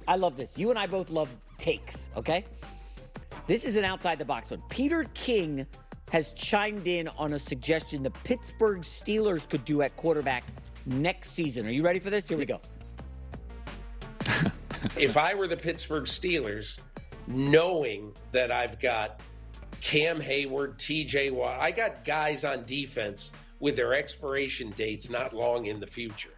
I love this. You and I both love takes, okay? This is an outside-the-box one. Peter King has chimed in on a suggestion the Pittsburgh Steelers could do at quarterback next season. Are you ready for this? Here we go. If I were the Pittsburgh Steelers, knowing that I've got Cam Hayward, TJ Watt, I got guys on defense with their expiration dates not long in the future,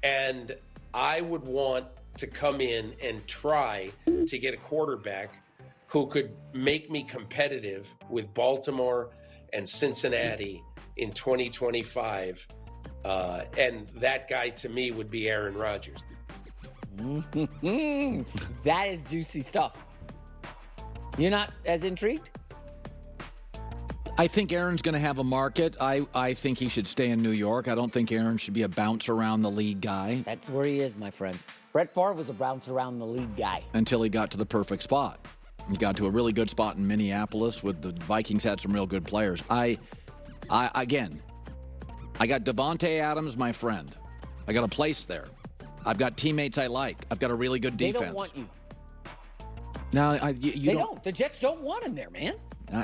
and I would want to come in and try to get a quarterback who could make me competitive with Baltimore and Cincinnati in 2025. And that guy to me would be Aaron Rodgers. That is juicy stuff. You're not as intrigued? I think Aaron's going to have a market. I think he should stay in New York. I don't think Aaron should be a bounce around the league guy. That's where he is, my friend. Brett Favre was a bounce around the league guy. Until he got to the perfect spot. He got to a really good spot in Minneapolis with the Vikings had some real good players. I got Devontae Adams, my friend. I got a place there. I've got teammates I like. I've got a really good defense. They don't want you. No, they don't. The Jets don't want him there, man.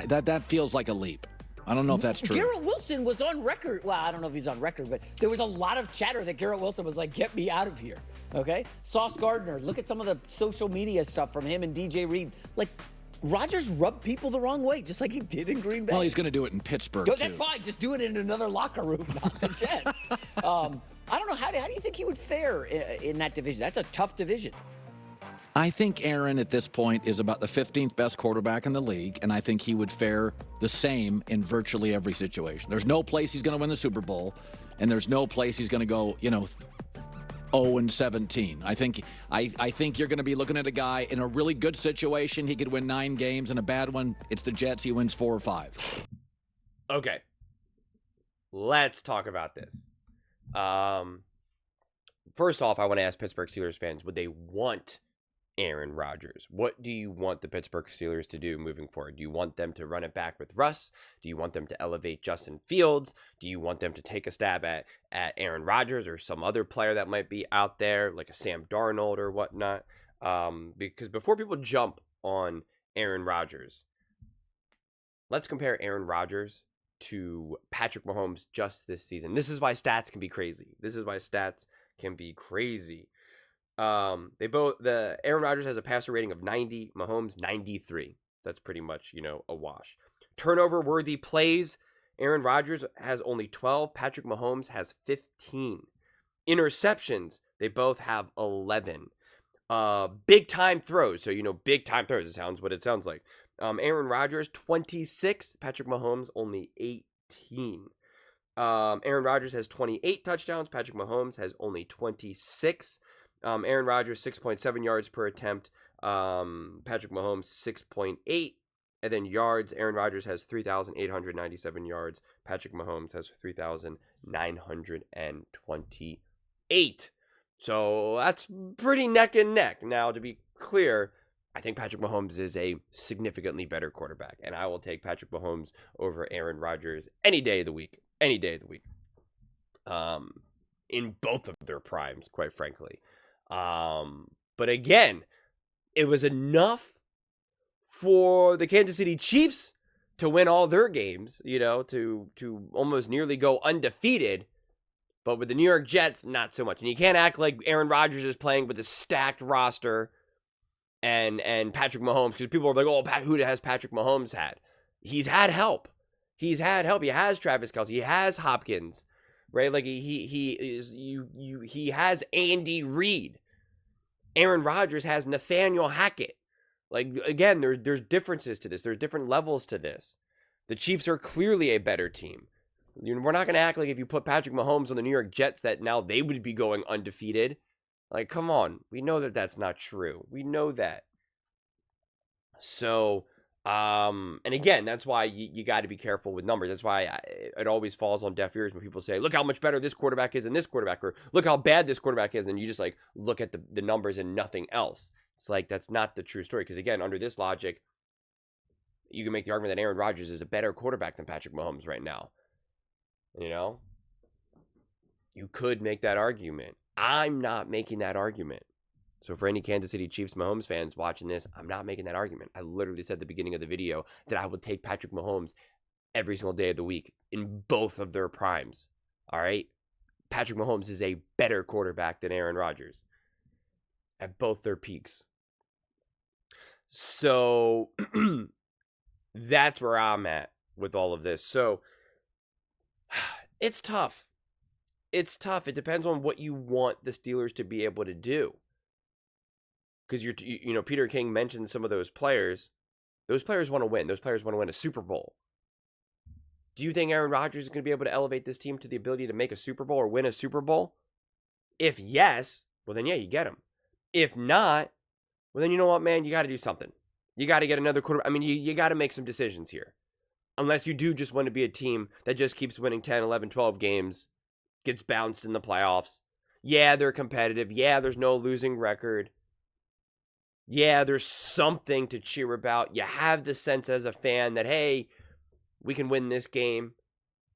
That feels like a leap. I don't know if that's true. Garrett Wilson was on record. Well, I don't know if he's on record, but there was a lot of chatter that Garrett Wilson was like, get me out of here. Okay? Sauce Gardner, look at some of the social media stuff from him and DJ Reed. Like, Rodgers rubbed people the wrong way, just like he did in Green Bay. Well, he's going to do it in Pittsburgh, too. That's fine. Just do it in another locker room, not the Jets. I don't know. How do you think he would fare in that division? That's a tough division. I think Aaron at this point is about the 15th best quarterback in the league, and I think he would fare the same in virtually every situation. There's no place he's going to win the Super Bowl, and there's no place he's going to go, 0-17. I think you're going to be looking at a guy in a really good situation. He could win 9 games. In a bad one, it's the Jets. He wins 4 or 5. Okay. Let's talk about this. First off, I want to ask Pittsburgh Steelers fans, would they want Aaron Rodgers? What do you want the Pittsburgh Steelers to do moving forward? Do you want them to run it back with Russ? Do you want them to elevate Justin Fields? Do you want them to take a stab at Aaron Rodgers or some other player that might be out there, like a Sam Darnold or whatnot? Because before people jump on Aaron Rodgers, let's compare Aaron Rodgers to Patrick Mahomes just this season. This is why stats can be crazy. Aaron Rodgers has a passer rating of 90, Mahomes 93. That's pretty much, a wash. Turnover worthy plays, Aaron Rodgers has only 12, Patrick Mahomes has 15. Interceptions, they both have 11. Big time throws, so big time throws, it sounds what it sounds like. Aaron Rodgers 26, Patrick Mahomes only 18. Aaron Rodgers has 28 touchdowns, Patrick Mahomes has only 26. Aaron Rodgers 6.7 yards per attempt, Patrick Mahomes 6.8, and then yards, Aaron Rodgers has 3,897 yards, Patrick Mahomes has 3,928. So that's pretty neck and neck. Now, to be clear, I think Patrick Mahomes is a significantly better quarterback, and I will take Patrick Mahomes over Aaron Rodgers any day of the week. In both of their primes, quite frankly. But again, it was enough for the Kansas City Chiefs to win all their games, to almost nearly go undefeated. But with the New York Jets, not so much. And you can't act like Aaron Rodgers is playing with a stacked roster and Patrick Mahomes, because people are like, oh, who has Patrick Mahomes had? He's had help. He has Travis Kelce. He has Hopkins. Right, like he has Andy Reid. Aaron Rodgers has Nathaniel Hackett. Like, again, there's differences to this. There's different levels to this. The Chiefs are clearly a better team. We're not going to act like if you put Patrick Mahomes on the New York Jets that now they would be going undefeated. Like, come on, we know that that's not true. We know that. So. And again, that's why you got to be careful with numbers. That's why it always falls on deaf ears when people say, look how much better this quarterback is than this quarterback, or look how bad this quarterback is, and you just look at the numbers and nothing else. It's like, that's not the true story. Because again, under this logic, you can make the argument that Aaron Rodgers is a better quarterback than Patrick Mahomes right now. You could make that argument. I'm not making that argument. So for any Kansas City Chiefs Mahomes fans watching this, I'm not making that argument. I literally said at the beginning of the video that I would take Patrick Mahomes every single day of the week in both of their primes. All right? Patrick Mahomes is a better quarterback than Aaron Rodgers at both their peaks. So that's where I'm at with all of this. So it's tough. It's tough. It depends on what you want the Steelers to be able to do. Because Peter King mentioned some of those players. Those players want to win. Those players want to win a Super Bowl. Do you think Aaron Rodgers is going to be able to elevate this team to the ability to make a Super Bowl or win a Super Bowl? If yes, well then yeah, you get him. If not, well then you know what, man, you got to do something. You got to get another quarterback. I mean, you got to make some decisions here. Unless you do just want to be a team that just keeps winning 10, 11, 12 games, gets bounced in the playoffs. Yeah, they're competitive. Yeah, there's no losing record. Yeah, there's something to cheer about. You have the sense as a fan that, hey, we can win this game.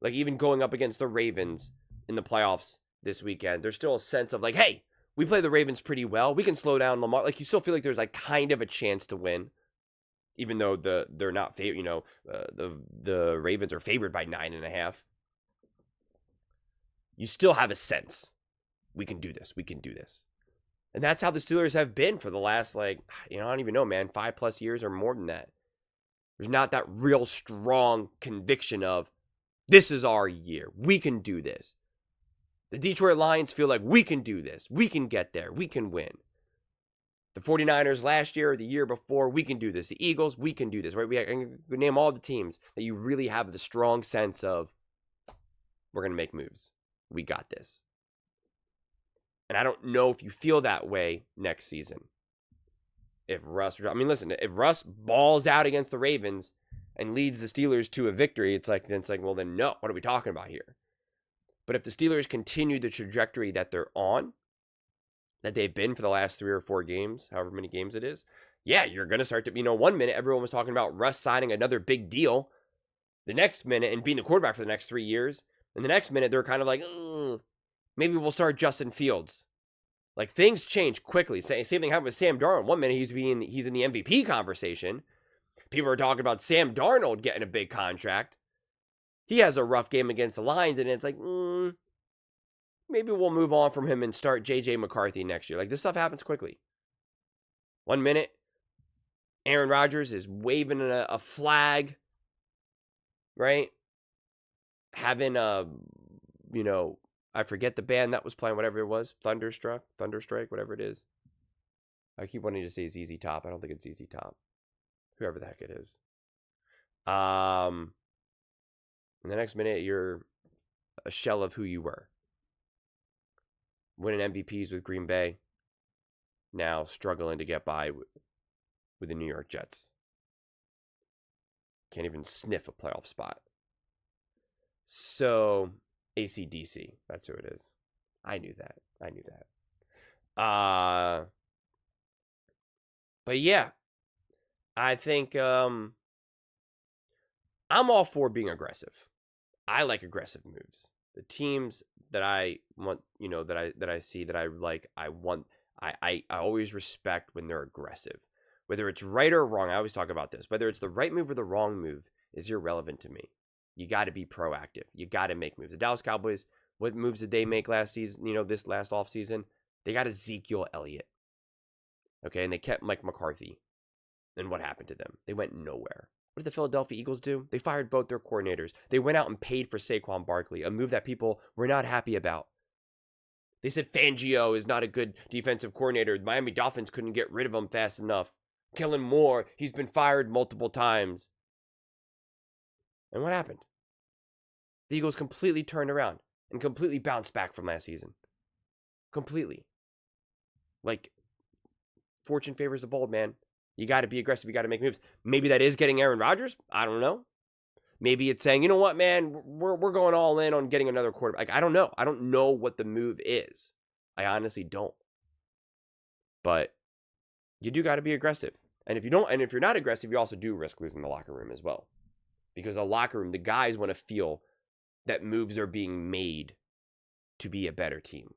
Like even going up against the Ravens in the playoffs this weekend, there's still a sense of like, hey, we play the Ravens pretty well. We can slow down Lamar. Like you still feel like there's like kind of a chance to win. Even though they're not favored, the Ravens are favored by 9.5. You still have a sense we can do this. We can do this. And that's how the Steelers have been for the last, I don't even know, man, 5+ years or more than that. There's not that real strong conviction of, this is our year. We can do this. The Detroit Lions feel like we can do this. We can get there. We can win. The 49ers last year or the year before, we can do this. The Eagles, we can do this. Right? We name all the teams that you really have the strong sense of, we're going to make moves. We got this. And I don't know if you feel that way next season. If Russ balls out against the Ravens and leads the Steelers to a victory, it's like, well, then no, what are we talking about here? But if the Steelers continue the trajectory that they're on, that they've been for the last 3 or 4 games, however many games it is, yeah, you're going to start to, 1 minute everyone was talking about Russ signing another big deal. The next minute, and being the quarterback for the next 3 years, and the next minute they're kind of like, maybe we'll start Justin Fields. Like things change quickly. Same thing happened with Sam Darnold. 1 minute he's in the MVP conversation. People are talking about Sam Darnold getting a big contract. He has a rough game against the Lions, and it's like, maybe we'll move on from him and start J.J. McCarthy next year. Like this stuff happens quickly. 1 minute, Aaron Rodgers is waving a flag, right? Having I forget the band that was playing, whatever it was. Thunderstrike, whatever it is. I keep wanting to say ZZ Top. I don't think it's ZZ Top. Whoever the heck it is. And the next minute, you're a shell of who you were. Winning MVPs with Green Bay. Now struggling to get by with the New York Jets. Can't even sniff a playoff spot. So... AC/DC, that's who it is. I knew that. But yeah, I think I'm all for being aggressive. I like aggressive moves. The teams that I want, that I see that I like, I always respect when they're aggressive. Whether it's right or wrong, I always talk about this. Whether it's the right move or the wrong move is irrelevant to me. You got to be proactive. You got to make moves. The Dallas Cowboys, what moves did they make last season? This last offseason? They got Ezekiel Elliott. Okay, and they kept Mike McCarthy. And what happened to them? They went nowhere. What did the Philadelphia Eagles do? They fired both their coordinators. They went out and paid for Saquon Barkley, a move that people were not happy about. They said Fangio is not a good defensive coordinator. The Miami Dolphins couldn't get rid of him fast enough. Kellen Moore, he's been fired multiple times. And what happened? The Eagles completely turned around and completely bounced back from last season. Completely. Like, fortune favors the bold, man. You got to be aggressive. You got to make moves. Maybe that is getting Aaron Rodgers. I don't know. Maybe it's saying, you know what, man, we're going all in on getting another quarterback. Like, I don't know. I don't know what the move is. I honestly don't. But you do got to be aggressive. And if you're not aggressive, you also do risk losing the locker room as well. Because the locker room, the guys want to feel that moves are being made to be a better team.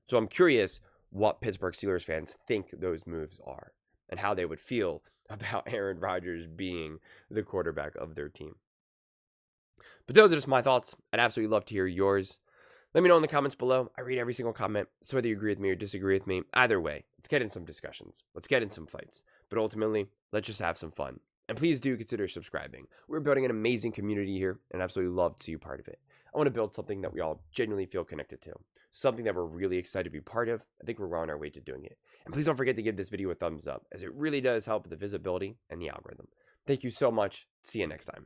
So I'm curious what Pittsburgh Steelers fans think those moves are and how they would feel about Aaron Rodgers being the quarterback of their team. But those are just my thoughts. I'd absolutely love to hear yours. Let me know in the comments below. I read every single comment. So whether you agree with me or disagree with me, either way, let's get in some discussions. Let's get in some fights. But ultimately, let's just have some fun. And please do consider subscribing. We're building an amazing community here, and I'd absolutely love to see you part of it. I want to build something that we all genuinely feel connected to. Something that we're really excited to be part of. I think we're well on our way to doing it. And please don't forget to give this video a thumbs up, as it really does help with the visibility and the algorithm. Thank you so much. See you next time.